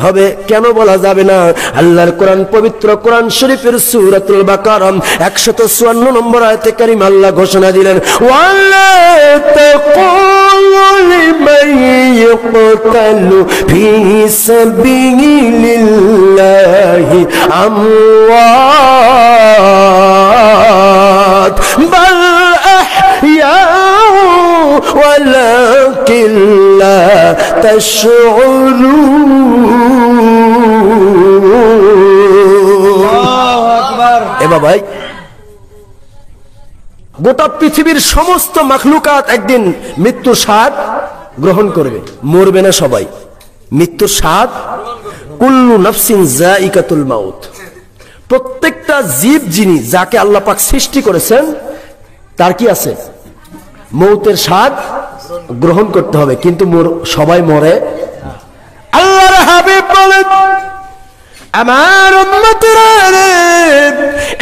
হবে কেন বলা যাবে না? আল্লাহর কোরআন পবিত্র কোরআন শরীফের সূরাতুল বাকারা 154 নম্বর আয়াতে কারিমা আল্লাহ ঘোষণা দিলেন, ওয়ালা তাকুলু লিমান ইয়াকতালু ফি সাবিলিল্লাহি আমওয়াত বাল আহইয়া ওয়ালাকিন লা তাশউরুন। ভাই, গোটা পৃথিবীর সমস্ত মাখলুকাত একদিন মৃত্যুর স্বাদ গ্রহণ করবে, মরবে না সবাই, মৃত্যুর স্বাদ। কুল্লু নাফসিন যায়িকাতুল মাউত, প্রত্যেকটা জীব যিনি যাকে আল্লাহ পাক সৃষ্টি করেছেন তার কি আছে? মৌতের স্বাদ গ্রহণ করতে হবে, কিন্তু সবাই মরে। আল্লাহর হাবিব বলেন, আমার উম্মতেরা,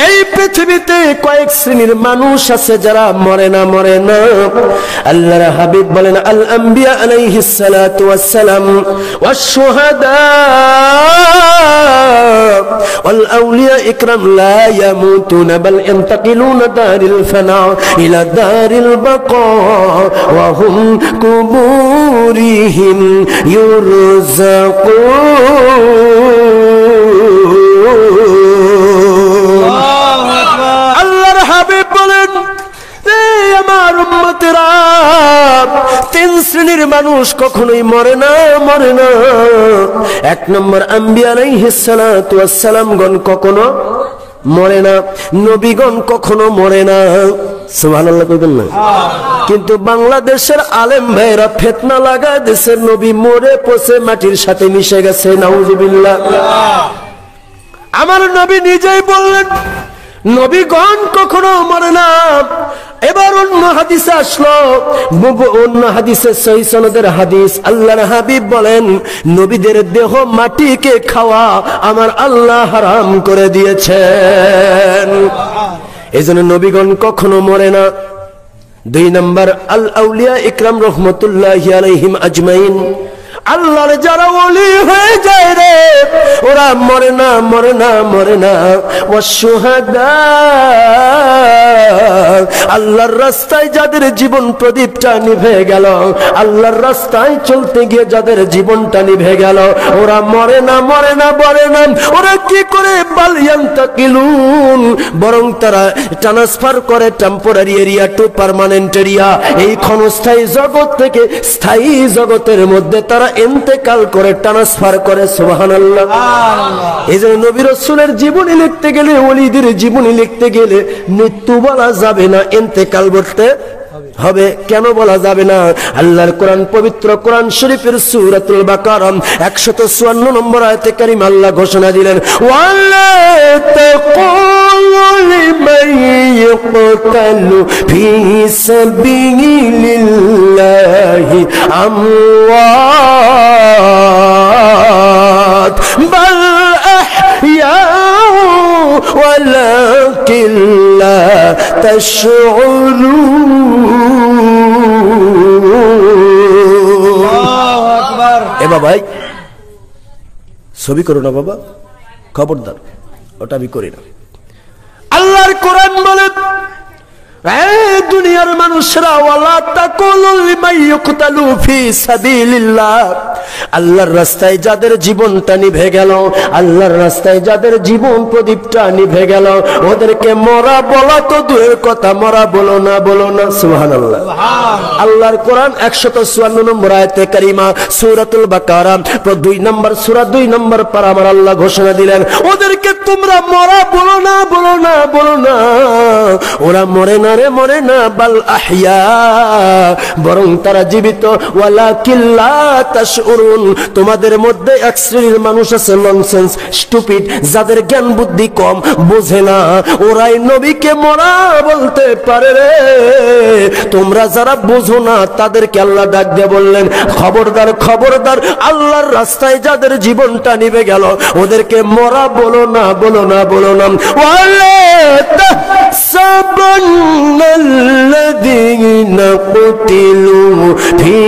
এই পৃথিবীতে কয়েক শ্রেণীর মানুষ আছে যারা মরে না। আল্লাহর হাবিব বলেন, আল আম্বিয়া আলাইহিস সালাতু ওয়াস সালাম ওয়াশ শুহাদা ওয়াল আউলিয়া ইকরাম লা ইয়ামুতুনা বাল ইন্তাকিলুনা দারিল ফানা ইলা দারিল বাকা ওয়া হুম কুবুরিহিম ইউরযাকুন। আল্লাহর হাবিব বলেন, আমার উম্মতেরা, তিন শ্রেণীর মানুষ কখনোই মরে না। এক নম্বর, আম্বিয়া আলাইহিস সালাতু ওয়াস সালাম গণ কখনো মরে না, নবীগণ কখনো মরে না। সুবহানাল্লাহ কইবেন না? কিন্তু বাংলাদেশের আলেম ভাইরা ফিতনা লাগায় দেশের নবী মরে পচে মাটির সাথে মিশে গেছে, নাউজুবিল্লাহ। আমার নবী নিজেই বললেন, নবীগণ কখনো মরে না। এবার অন্য হাদিসে আসলো, অন্য হাদিসে সহিহ সনদের হাদিস, আল্লাহর হাবিব বলেন, নবীদের দেহ মাটিকে খাওয়া আমার আল্লাহ হারাম করে দিয়েছেন। এজন্য নবীগণ কখনো মরে না। দুই নম্বর, আল আউলিয়া ইকরাম রহমতুল্লাহি আলাইহিম আজমাইন, আল্লাহর যারা ওলি হয়ে যায় রে, ওরা মরে না। ওয়াশুহাদা, আল্লাহর রাস্তায় যাদের জীবন প্রদীপটা নিভে গেল, আল্লাহর রাস্তায় চলতে গিয়ে যাদের জীবনটা নিভে গেল, ওরা মরে না। ওরা কি করে? বাল ইয়ান্তাকিলুন, বরং তারা ট্রান্সফার করে temporary area to permanent area. এই ক্ষণস্থায়ী জগৎ থেকে স্থায়ী জগতের মধ্যে তারা ইন্তেকাল করে, ট্রান্সফার করে। সুবহানাল্লাহ। এই যে নবী রাসূলের জীবনী লিখতে গেলে, ওলিদের জীবনী লিখতে গেলে মৃত্যু বলা যাবে না, ইন্তেকাল বলতে হবে। কেন বলা যাবে না? আল্লাহর কোরআন পবিত্র কোরআন শরীফের সূরাতুল বাকারা 154 নম্বর আয়াতে কারিমা আল্লাহ ঘোষণা দিলেন, ওয়ালা তাকুলু লিমান ইয়াকতালু ফি সাবিলিল্লাহি আমওয়াত বাল আহইয়া ওয়ালাকিন লা তাশউরুন। এ বাবাই, ছবি করো না বাবা, খবরদার, ওটা আমি করি না। আল্লাহর কোরআন বলে, দুনিয়ার মানুষরা, ওয়ালা তাকুলু লিমান ইউকতালু ফি সাবিলিল্লাহ, আল্লাহর রাস্তায় যাদের জীবনটা নিভে গেল, আল্লাহর রাস্তায় যাদের জীবন প্রদীপটা নিভে গেল, ওদেরকে মরা বলা তো দূরের কথা, মরা বলো না। সুবহানাল্লাহ। আল্লাহর কোরআন 154 নম্বর আয়াতে কারিমা সূরাতুল বাকারা 2 নম্বর সূরা 2 নম্বর পারা আমার আল্লাহ ঘোষণা দিলেন, ওদেরকে তোমরা মরা বলো না। ওরা মরে না, বাল আহইয়া, বরং তারা জীবিত। ওয়ালাকিন লা তাশউরুন, তোমাদের মধ্যে এক শ্রেণীর মানুষ আছে ননসেন্স, স্টুপিড, যাদের জ্ঞান বুদ্ধি কম, বোঝে না, ওরাই নবীকে মরা বলতে পারে রে। তোমরা যারা বোঝো না তাদেরকে আল্লাহ ডাক দিয়ে বললেন, খবরদার, আল্লাহর রাস্তায় যাদের জীবনটা নিভে গেল, ওদেরকে মরা বলো না। ওয়ালা তাহসাবান আন্নাল্লাযীনা কুতিলু ফী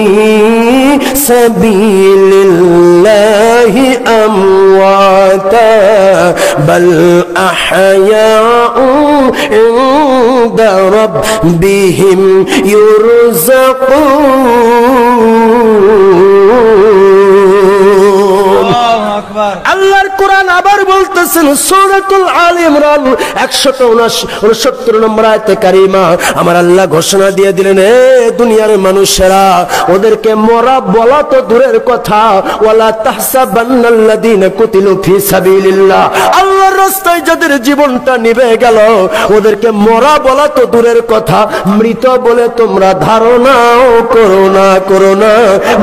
সাবিলিল্লাহি আমওয়াতা বাল আহয়াউ ইনদা রাব্বিহিম ইউরযাকুন। আল্লাহর কোরআন আবার বলতেছেন সূরাতুল আল ইমরান 169 নম্বর আয়াতে কারিমা, আমার আল্লাহ ঘোষণা দিয়ে দিলেন, এ দুনিয়ার মানুষেরা, ওদেরকে মরা বলা তো দূরের কথা, ওয়ালা তাহসাবান্নাল্লাযীনা কুতিলু ফী সাবিলিল্লাহ, আল্লাহর রাস্তায় যাদের জীবনটা নিভে গেল, ওদেরকে মরা বলা তো দূরের কথা, মৃত বলে তোমরা ধারণাও করো না,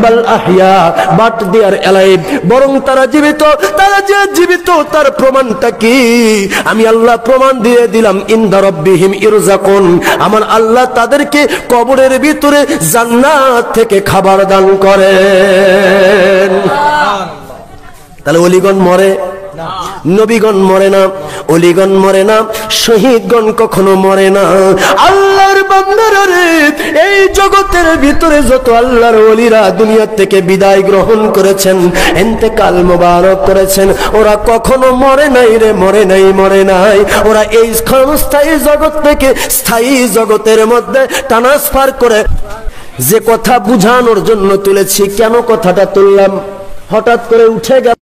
বাল আহইয়া, বাট দে আর অ্যালাইভ, বরং তারা জীবিত। তারা যে জীবিত তার প্রমাণটা কি? আমি আল্লাহ প্রমাণ দিয়ে দিলাম, ইনদা রাব্বিহিম ইরযাকুন, আমার আল্লাহ তাদেরকে কবরের ভিতরে জান্নাত থেকে খাবার দান করেন। তাহলে ওলিগণ মরে, নবীগণ মরে না, ওলিগণ মরে না, শহীদগণ কখনো মরে না। আল্লাহর বান্দারা রে, এই জগতের ভিতরে যত আল্লাহর ওলিরা দুনিয়া থেকে বিদায় গ্রহণ করেছেন, ইন্তেকাল মোবারক করেছেন, ওরা কখনো মরে নাই রে, মরে নাই। ওরা এই ক্ষণস্থায়ী জগৎ থেকে স্থায়ী জগতের মধ্যে ট্রান্সফার করে। যে কথা বুঝানোর জন্য তুলেছি, কেন কথাটা তুললাম? হঠাৎ করে উঠে গেল